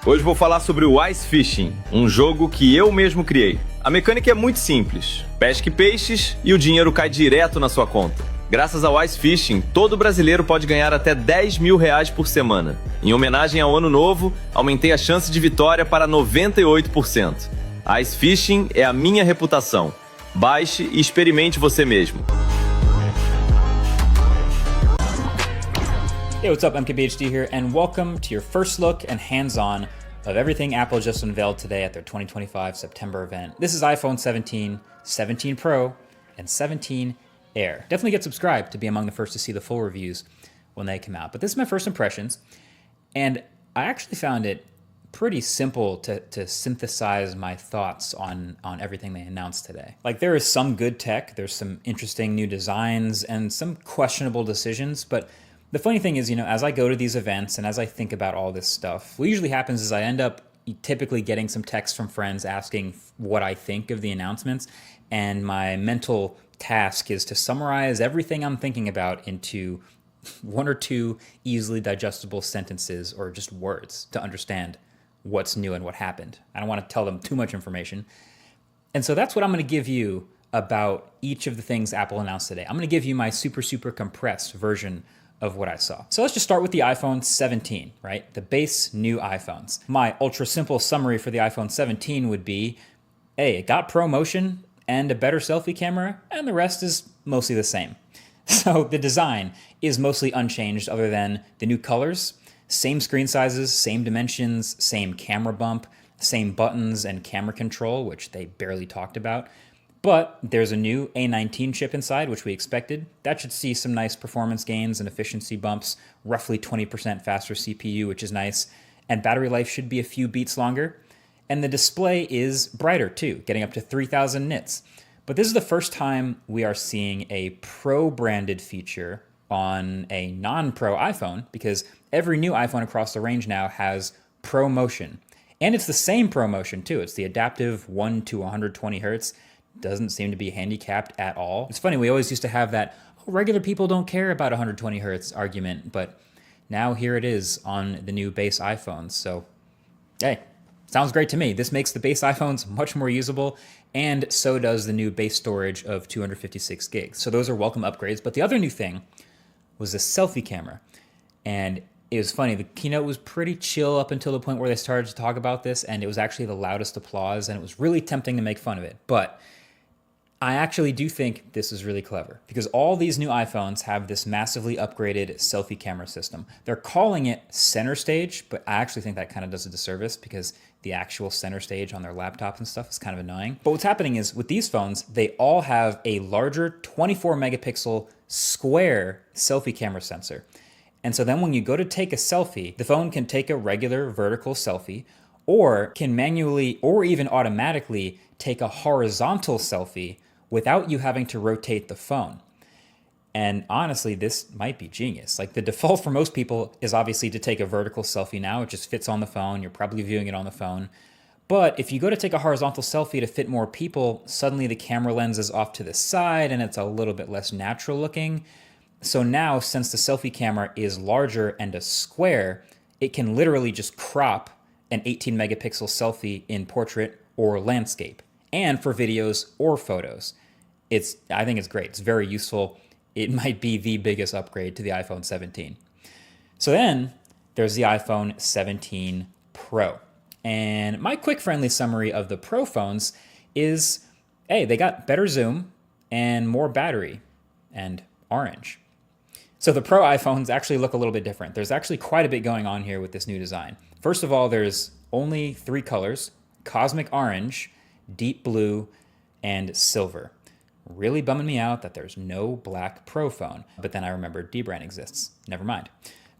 Hoje vou falar sobre o Ice Fishing, um jogo que eu mesmo criei. A mecânica é muito simples. Pesque peixes e o dinheiro cai direto na sua conta. Graças ao Ice Fishing, todo brasileiro pode ganhar até 10 mil reais por semana. Em homenagem ao Ano Novo, aumentei a chance de vitória para 98%. Ice Fishing é a minha reputação. Baixe e experimente você mesmo. Hey, what's up? MKBHD here, and welcome to your first look and hands-on of everything Apple just unveiled today at their 2025 September event. This is iPhone 17, 17 Pro, and 17 Air. Definitely get subscribed to be among the first to see the full reviews when they come out. But this is my first impressions, and I actually found it pretty simple to synthesize my thoughts on everything they announced today. Like, there is some good tech, there's some interesting new designs, and some questionable decisions, but the funny thing is, as I go to these events and as I think about all this stuff, what usually happens is I end up typically getting some texts from friends asking what I think of the announcements, and my mental task is to summarize everything I'm thinking about into one or two easily digestible sentences or just words to understand what's new and what happened. I don't want to tell them too much information. And so that's what I'm going to give you about each of the things Apple announced today. I'm going to give you my super compressed version of what I saw. So let's just start with the iPhone 17, right? The base new iPhones. My ultra simple summary for the iPhone 17 would be, hey, it got Pro Motion and a better selfie camera, and the rest is mostly the same. So the design is mostly unchanged other than the new colors, same screen sizes, same dimensions, same camera bump, same buttons and camera control, which they barely talked about. But there's a new A19 chip inside, which we expected. That should see some nice performance gains and efficiency bumps, roughly 20% faster CPU, which is nice. And battery life should be a few beats longer. And the display is brighter too, getting up to 3000 nits. But this is the first time we are seeing a Pro-branded feature on a non-Pro iPhone, because every new iPhone across the range now has Pro Motion. And it's the same Pro Motion too. It's the adaptive 1 to 120 hertz. Doesn't seem to be handicapped at all. It's funny, we always used to have that, regular people don't care about 120 hertz argument, but now here it is on the new base iPhones. So, hey, sounds great to me. This makes the base iPhones much more usable, and so does the new base storage of 256 gigs. So those are welcome upgrades. But the other new thing was the selfie camera. And it was funny, the keynote was pretty chill up until the point where they started to talk about this, and it was actually the loudest applause, and it was really tempting to make fun of it. But I actually do think this is really clever, because all these new iPhones have this massively upgraded selfie camera system. They're calling it center stage, but I actually think that kind of does a disservice, because the actual center stage on their laptops and stuff is kind of annoying. But what's happening is with these phones, they all have a larger 24 megapixel square selfie camera sensor. And so then when you go to take a selfie, the phone can take a regular vertical selfie, or can manually or even automatically take a horizontal selfie without you having to rotate the phone. And honestly, this might be genius. Like, the default for most people is obviously to take a vertical selfie now. It just fits on the phone. You're probably viewing it on the phone. But if you go to take a horizontal selfie to fit more people, suddenly the camera lens is off to the side and it's a little bit less natural looking. So now, since the selfie camera is larger and a square, it can literally just crop an 18 megapixel selfie in portrait or landscape, and for videos or photos. I think it's great. It's very useful. It might be the biggest upgrade to the iPhone 17. So then there's the iPhone 17 Pro. And my quick friendly summary of the Pro phones is, hey, they got better zoom and more battery and orange. So the Pro iPhones actually look a little bit different. There's actually quite a bit going on here with this new design. First of all, there's only 3 colors: cosmic orange, deep blue, and silver. Really bumming me out that there's no black Pro phone. But then I remembered dbrand exists. Never mind.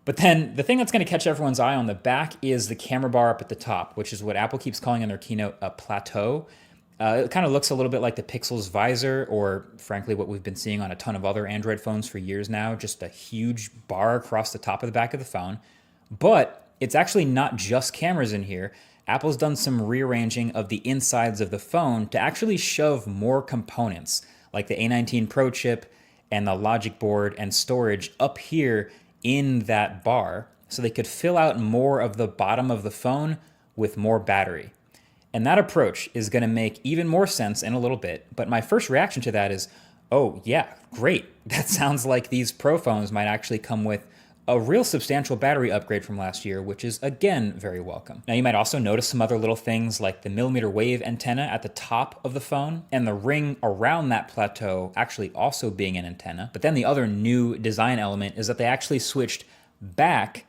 But then the thing that's going to catch everyone's eye on the back is the camera bar up at the top, which is what Apple keeps calling in their keynote a plateau. It kind of looks a little bit like the Pixel's visor, or frankly what we've been seeing on a ton of other Android phones for years now, just a huge bar across the top of the back of the phone. But it's actually not just cameras in here. Apple's done some rearranging of the insides of the phone to actually shove more components, like the A19 Pro chip and the logic board and storage up here in that bar. so they could fill out more of the bottom of the phone with more battery. And that approach is going to make even more sense in a little bit, but my first reaction to that is, oh yeah, great. That sounds like these Pro phones might actually come with a real substantial battery upgrade from last year, which is again very welcome. Now you might also notice some other little things like the millimeter wave antenna at the top of the phone and the ring around that plateau actually also being an antenna. But then the other new design element is that they actually switched back